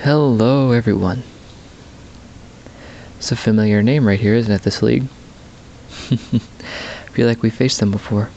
Hello everyone. It's a familiar name right here, isn't it, this league? I feel like we faced them before.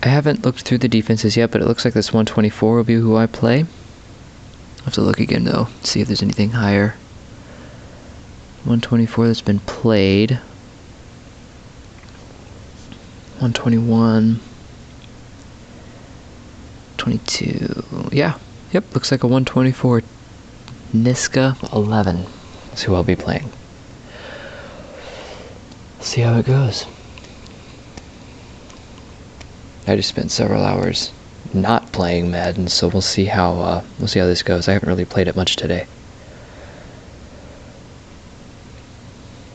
I haven't looked through the defenses yet, but it looks like this 124 will be who I play. I'll have to look again though, see if there's anything higher. 124 that's been played. 121. 22. Yeah. Yep, looks like a 124 Niska 11. That's who I'll be playing. See how it goes. I just spent several hours not playing Madden, so we'll see how this goes. I haven't really played it much today.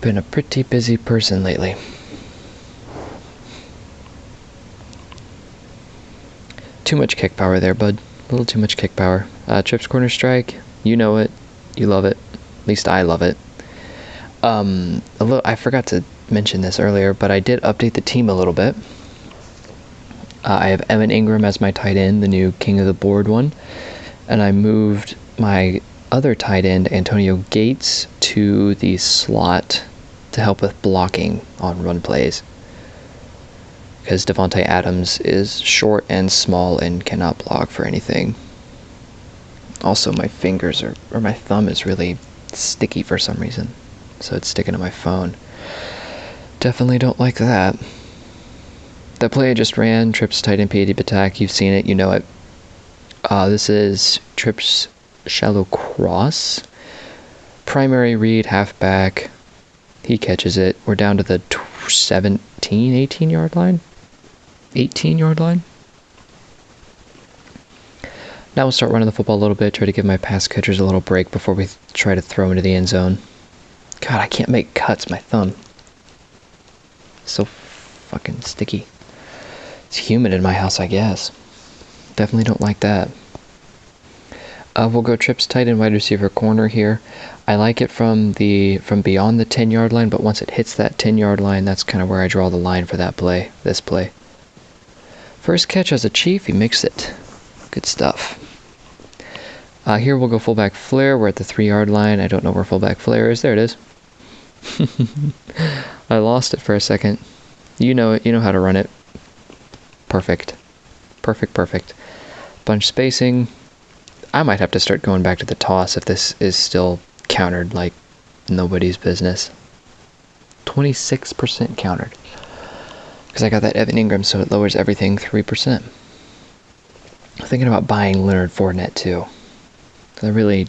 Been a pretty busy person lately. Too much kick power there, bud. A little too much kick power. Trips corner strike. You know it. You love it. At least I love it. I forgot to mention this earlier, but I did update the team a little bit. I have Evan Ingram as my tight end, the new king of the board one, and I moved my other tight end, Antonio Gates, to the slot to help with blocking on run plays, because Devontae Adams is short and small and cannot block for anything. Also, my fingers or my thumb is really sticky for some reason, so it's sticking to my phone. Definitely don't like that. The play I just ran, Trips tight end PAD attack, you've seen it, you know it. This is Trips shallow cross. Primary read, halfback. He catches it. We're down to the 18 yard line. 18 yard line. Now we'll start running the football a little bit, try to give my pass catchers a little break before we try to throw into the end zone. God, I can't make cuts, my thumb. So fucking sticky. It's humid in my house, I guess. Definitely don't like that. We'll go Trips tight end wide receiver corner here. I like it from beyond the 10 yard line, but once it hits that 10 yard line, that's kind of where I draw the line for that play, this play. First catch as a Chief, he makes it. Good stuff. Here we'll go fullback flare. We're at the 3 yard line. I don't know where fullback flare is. There it is. I lost it for a second. You know it. You know how to run it. Perfect. Perfect. Bunch spacing. I might have to start going back to the toss if this is still countered like nobody's business. 26% countered. Because I got that Evan Ingram, so it lowers everything 3%. I'm thinking about buying Leonard Fournette too. I really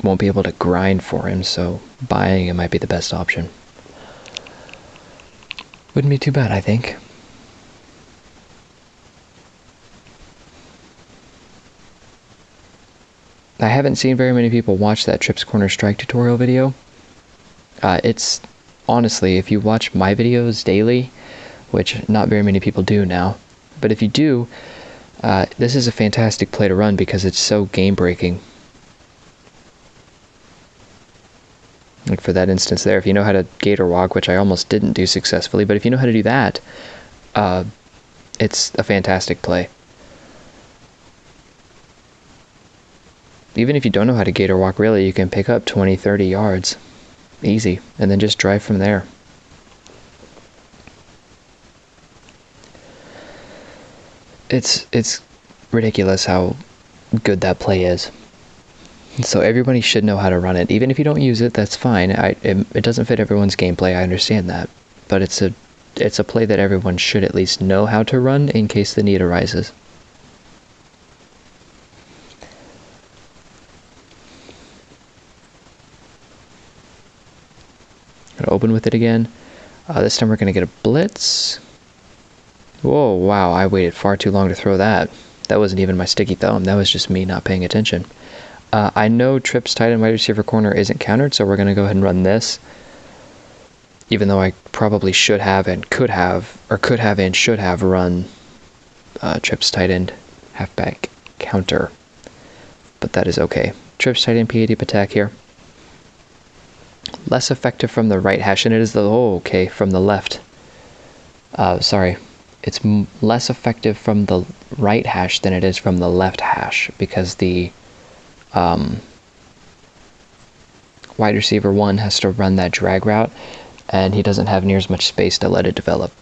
won't be able to grind for him, so buying him might be the best option. Wouldn't be too bad, I think. I haven't seen very many people watch that Trips Corner Strike tutorial video. It's, honestly, if you watch my videos daily, which not very many people do now, but if you do, this is a fantastic play to run because it's so game-breaking. Like for that instance there, if you know how to gator walk, which I almost didn't do successfully, but if you know how to do that, it's a fantastic play. Even if you don't know how to gator walk, really, you can pick up 20, 30 yards. Easy. And then just drive from there. It's ridiculous how good that play is. So everybody should know how to run it. Even if you don't use it, that's fine. It doesn't fit everyone's gameplay, I understand that. But it's a play that everyone should at least know how to run in case the need arises. Gonna open with it again. This time we're gonna get a blitz. Whoa, wow, I waited far too long to throw that. That wasn't even my sticky thumb. That was just me not paying attention. I know Trips tight end wide receiver corner isn't countered, so we're gonna go ahead and run this. Even though I probably should have and could have and should have run Trips tight end halfback counter. But that is okay. Trips tight end PAD attack here. Less effective from the right hash, and it is from the left. Sorry. It's less effective from the right hash than it is from the left hash, because the Wide receiver 1 has to run that drag route, and he doesn't have near as much space to let it develop.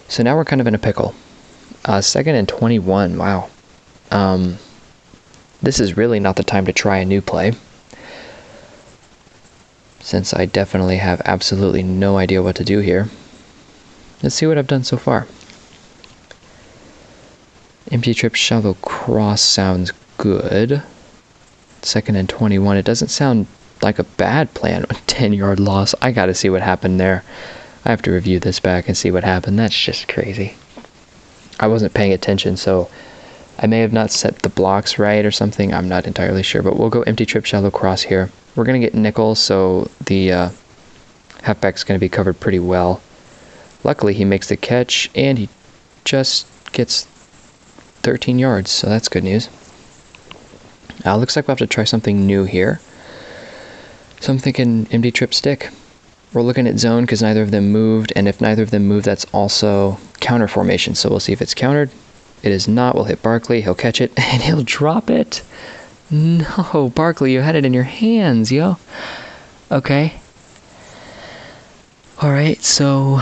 So now we're kind of in a pickle. 2nd and 21, wow. This is really not the time to try a new play, since I definitely have absolutely no idea what to do here. Let's see what I've done so far. Empty trip shallow cross sounds good. 2nd and 21, it doesn't sound like a bad plan. 10-yard loss. I gotta see what happened there. I have to review this back and see what happened. That's just crazy. I wasn't paying attention, so I may have not set the blocks right or something. I'm not entirely sure, but we'll go empty trip shallow cross here. We're going to get nickel, so the halfback's going to be covered pretty well. Luckily, he makes the catch, and he just gets 13 yards, so that's good news. Looks like we'll have to try something new here. So I'm thinking empty trip stick. We're looking at zone because neither of them moved, and if neither of them move, that's also counter formation. So we'll see if it's countered. It is not. We'll hit Barkley. He'll catch it, and he'll drop it. No, Barkley, you had it in your hands, yo. Okay. All right, so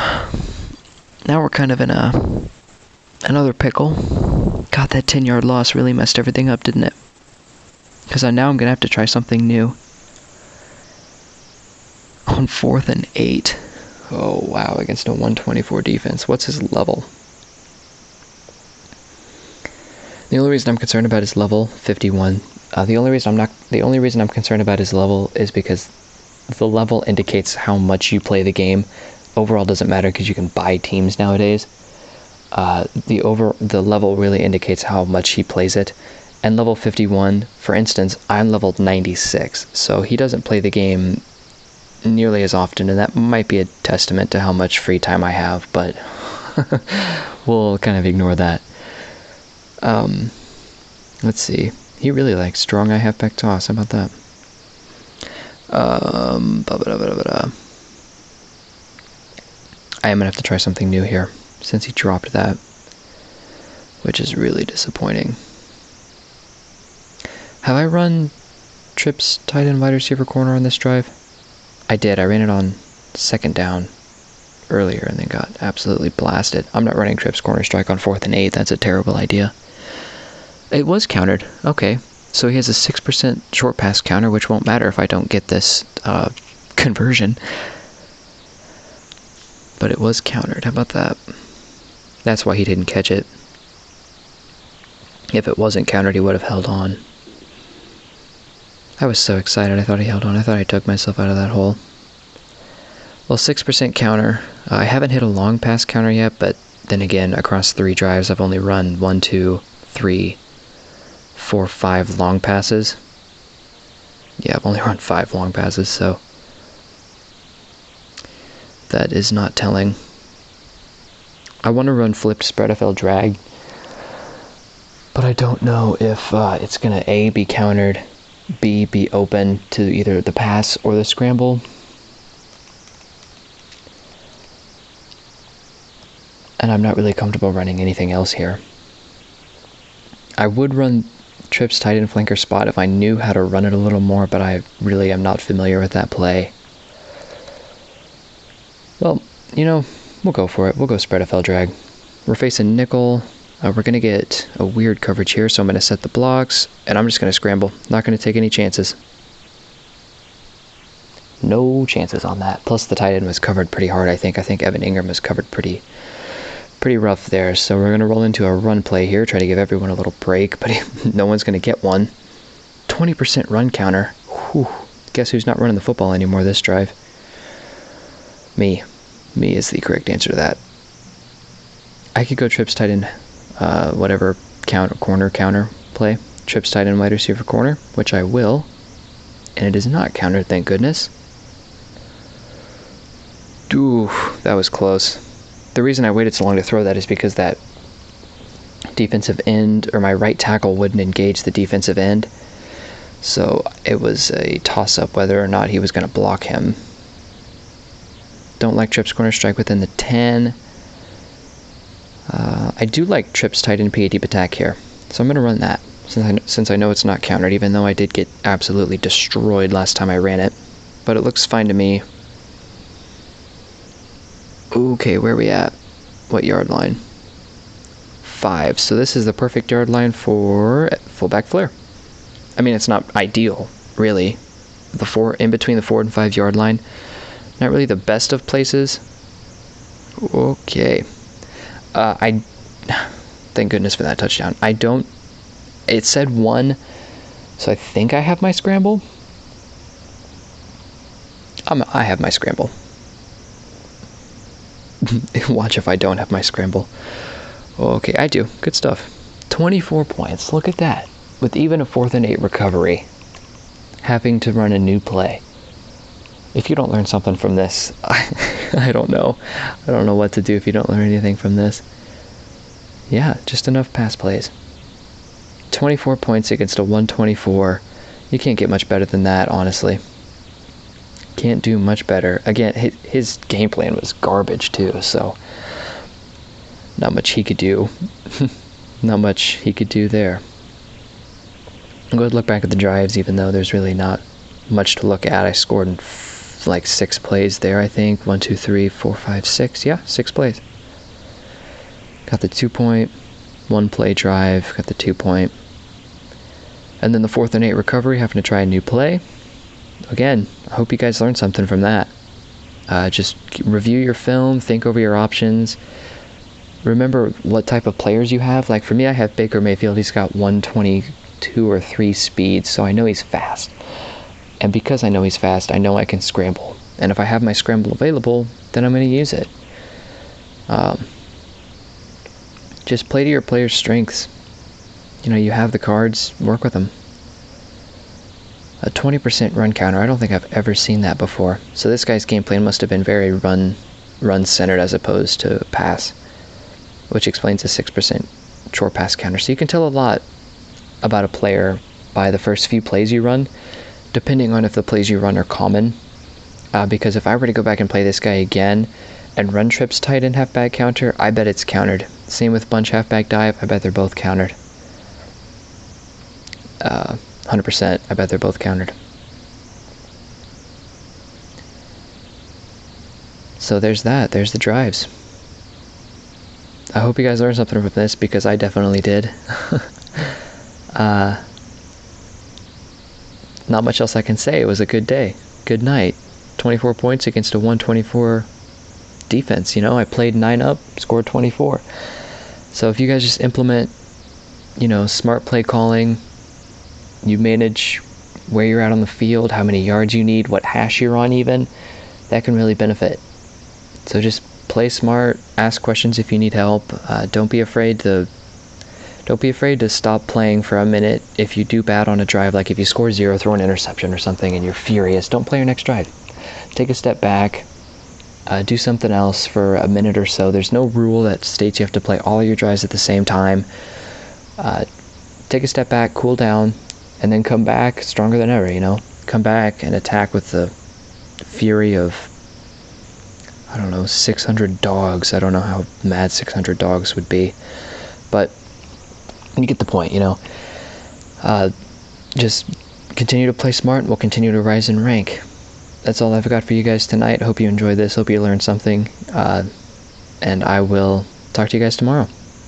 now we're kind of in another pickle. God, that 10-yard loss really messed everything up, didn't it? Because now I'm going to have to try something new. On 4th and 8. Oh, wow, against a 124 defense. What's his level? The only reason I'm concerned about his level, 51. The only reason I'm concerned about his level is because the level indicates how much you play the game. Overall doesn't matter because you can buy teams nowadays. The level really indicates how much he plays it. And level 51, for instance, I'm leveled 96, so he doesn't play the game nearly as often, and that might be a testament to how much free time I have, but we'll kind of ignore that. Let's see. He really likes strong eye halfback toss. How about that? I am going to have to try something new here, since he dropped that, which is really disappointing. Have I run trips tight end wide receiver corner on this drive? I did. I ran it on 2nd down earlier and then got absolutely blasted. I'm not running trips corner strike on 4th and 8. That's a terrible idea. It was countered. Okay. So he has a 6% short pass counter, which won't matter if I don't get this conversion. But it was countered. How about that? That's why he didn't catch it. If it wasn't countered, he would have held on. I was so excited. I thought he held on. I thought I took myself out of that hole. Well, 6% counter. I haven't hit a long pass counter yet, but then again, across 3 drives, I've only run 1, 2, 3, 4, 5 long passes. Yeah, I've only run 5 long passes, so that is not telling. I want to run flipped spread FL drag, but I don't know if it's going to A, be countered, B, be open to either the pass or the scramble. And I'm not really comfortable running anything else here. I would run trips tight end flanker spot if I knew how to run it a little more, but I really am not familiar with that play. Well, you know, we'll go for it. We'll go spread FL drag. We're facing nickel. We're going to get a weird coverage here, so I'm going to set the blocks, and I'm just going to scramble. Not going to take any chances. No chances on that. Plus, the tight end was covered pretty hard, I think. I think Evan Ingram was covered pretty rough there. So we're going to roll into a run play here, try to give everyone a little break, but no one's going to get one. 20% run counter. Whew. Guess who's not running the football anymore this drive? Me. Me is the correct answer to that. I could go trips tight end, whatever corner counter play. Trips tight end wide receiver corner, which I will. And it is not countered, thank goodness. Ooh, that was close. The reason I waited so long to throw that is because that defensive end, or my right tackle, wouldn't engage the defensive end. So it was a toss-up whether or not he was going to block him. Don't like trips corner strike within the 10. I do like trips tight end PA deep attack here, so I'm going to run that. since I know it's not countered, even though I did get absolutely destroyed last time I ran it. But it looks fine to me. Okay, where are we at? What yard line? 5. So this is the perfect yard line for fullback flare. I mean, it's not ideal, really. In between the 4 and 5 yard line. Not really the best of places. Okay. Thank goodness for that touchdown. It said 1, so I think I have my scramble. I have my scramble. Watch if I don't have my scramble. Okay, I do. Good stuff. 24 points. Look at that. With even a 4th and 8 recovery. Having to run a new play. If you don't learn something from this, I don't know. I don't know what to do if you don't learn anything from this. Yeah, just enough pass plays. 24 points against a 124. You can't get much better than that, honestly. Can't do much better. Again, his game plan was garbage too, so not much he could do. Not much he could do there. I'm going to look back at the drives, even though there's really not much to look at. I scored in like 6 plays there, I think. 1, 2, 3, 4, 5, 6. Yeah, 6 plays. Got the 2-point, 1 play drive, got the 2-point. And then the 4th and 8 recovery, having to try a new play. Again, I hope you guys learned something from that. Just review your film, think over your options. Remember what type of players you have. Like for me, I have Baker Mayfield. He's got 122 or 3 speed, so I know he's fast. And because I know he's fast, I know I can scramble. And if I have my scramble available, then I'm going to use it. Just play to your player's strengths. You know, you have the cards, work with them. A 20% run counter. I don't think I've ever seen that before. So this guy's game plan must have been very run-centered as opposed to pass, which explains the 6% short pass counter. So you can tell a lot about a player by the first few plays you run, depending on if the plays you run are common. Because if I were to go back and play this guy again and run trips tight end halfback counter, I bet it's countered. Same with bunch halfback dive, I bet they're both countered. 100%, I bet they're both countered. So there's that. There's the drives. I hope you guys learned something from this, because I definitely did. Not much else I can say. It was a good day. Good night. 24 points against a 124 defense. You know, I played 9 up, scored 24. So if you guys just implement, you know, smart play calling, you manage where you're at on the field, how many yards you need, what hash you're on even, that can really benefit. So just play smart, ask questions if you need help. Don't be afraid to stop playing for a minute if you do bad on a drive. Like if you score 0, throw an interception or something and you're furious, don't play your next drive. Take a step back, do something else for a minute or so. There's no rule that states you have to play all your drives at the same time. Take a step back, cool down, and then come back stronger than ever, you know? Come back and attack with the fury of, I don't know, 600 dogs. I don't know how mad 600 dogs would be. But you get the point, you know? Just continue to play smart, and we'll continue to rise in rank. That's all I've got for you guys tonight. Hope you enjoyed this. Hope you learned something. And I will talk to you guys tomorrow.